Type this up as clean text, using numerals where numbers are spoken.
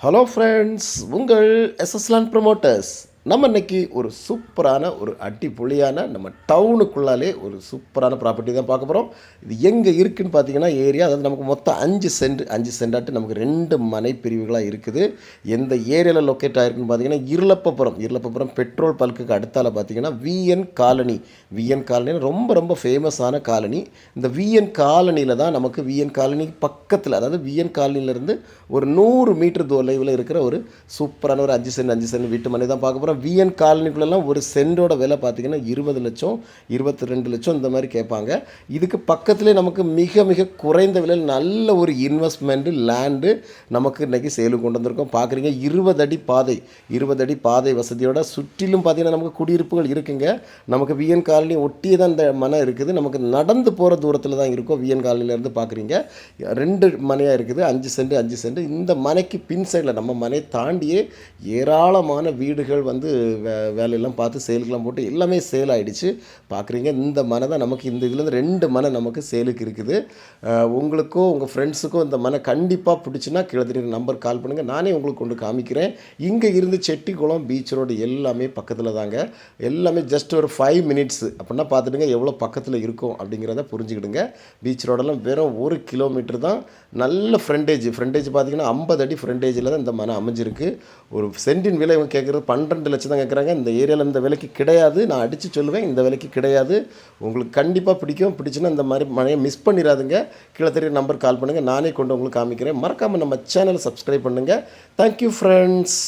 Hello friends, உங்கள் எஸ்எஸ்லான் promoters. நம்ம இன்னைக்கு ஒரு சூப்பரான ஒரு அடிப்பொலியான நம்ம டவுனுக்குள்ளாலே ஒரு சூப்பரான ப்ராப்பர்ட்டி தான் பார்க்க போகிறோம். இது எங்கே இருக்குதுன்னு பார்த்தீங்கன்னா ஏரியா, அதாவது நமக்கு மொத்தம் 5 சென்டாட்டு நமக்கு 2 மனை பிரிவுகளாக இருக்குது. எந்த ஏரியாவில் லொக்கேட் ஆகிருக்குன்னு பார்த்தீங்கன்னா இருளப்பபுரம் பெட்ரோல் பல்க்குக்கு அடுத்தால பார்த்தீங்கன்னா விஎன் காலனி. விஎன் காலனி ரொம்ப ரொம்ப ஃபேமஸான காலனி. இந்த விஎன் காலனியில் தான் நமக்கு விஎன் காலனி பக்கத்தில், அதாவது விஎன் காலனியிலேருந்து ஒரு 100 மீட்டர் தொலைவில் இருக்கிற ஒரு சூப்பரான ஒரு 5 சென்ட் வீட்டு மனை தான் பார்க்க போகிறோம். விஎன் காலனிக்குள்ளெல்லாம் ஒரு சென்டோட விலை பார்த்தீங்கன்னா 20 லட்சம் 22 லட்சம் இந்த மாதிரி கேட்பாங்க. இதுக்கு பக்கத்துலேயே நமக்கு மிக மிக குறைந்த விலையில் நல்ல ஒரு இன்வெஸ்ட்மெண்ட்டு லேண்டு நமக்கு இன்றைக்கி சேலுக்கு கொண்டு வந்திருக்கோம். பார்க்குறீங்க, 20 அடி பாதை வசதியோட சுற்றிலும் பார்த்தீங்கன்னா நமக்கு குடியிருப்புகள் இருக்குங்க. நமக்கு விஎன் காலனி ஒட்டியே தான் இந்த மனை இருக்குது. நமக்கு நடந்து போகிற தூரத்தில் தான் இருக்கும். விஎன் காலனிலேருந்து பார்க்குறீங்க 2 மனையாக இருக்குது. 5 சென்ட். இந்த மனைக்கு பின் சைடில் நம்ம மனை தாண்டியே ஏராளமான வீடுகள் வந்து வேலையெல்லாம் பார்த்து சேலுக்கெல்லாம் போட்டு எல்லாமே சேல் ஆகிடுச்சு. பார்க்குறீங்க, இந்த மனை தான் நமக்கு இந்த இதுலேருந்து 2 மனை நமக்கு சேலுக்கு இருக்குது. உங்களுக்கோ உங்கள் ஃப்ரெண்ட்ஸுக்கோ இந்த மனை கண்டிப்பாக பிடிச்சுன்னா கீழே நம்பர் கால் பண்ணுங்கள், நானே உங்களுக்கு கொண்டு காமிக்கிறேன். இங்கே இருந்து செட்டிக்குளம் பீச் ரோடு எல்லாமே பக்கத்தில் தாங்க. எல்லாமே ஜஸ்ட் ஒரு 5 மினிட்ஸ் அப்படின்னா பார்த்துடுங்க எவ்வளோ பக்கத்தில் இருக்கும் அப்படிங்கிறத புரிஞ்சுக்கிடுங்க. பீச் ரோடெல்லாம் வெறும் 1 கிலோமீட்டர் தான். நல்ல ஃப்ரண்டேஜ் பார்த்தீங்கன்னா 50 அடி ஃப்ரண்டேஜில் தான் இந்த மனை அமைஞ்சிருக்கு. ஒரு சென்டின் விலை இவங்க கேட்குறது 12 லட்சம் தான் கேட்குறாங்க. இந்த ஏரியாவில் இந்த விலைக்கு கிடையாது. நான் அடித்து சொல்லுவேன், இந்த விலைக்கு கிடையாது. உங்களுக்கு கண்டிப்பாக பிடிச்சுன்னா இந்த மாதிரி மனையை மிஸ் பண்ணிடாதுங்க. கீழே தெரிய நம்பர் கால் பண்ணுங்கள், நானே கொண்டு உங்களுக்கு காமிக்கிறேன். மறக்காமல் நம்ம சேனலை சப்ஸ்கிரைப் பண்ணுங்கள். Thank you friends.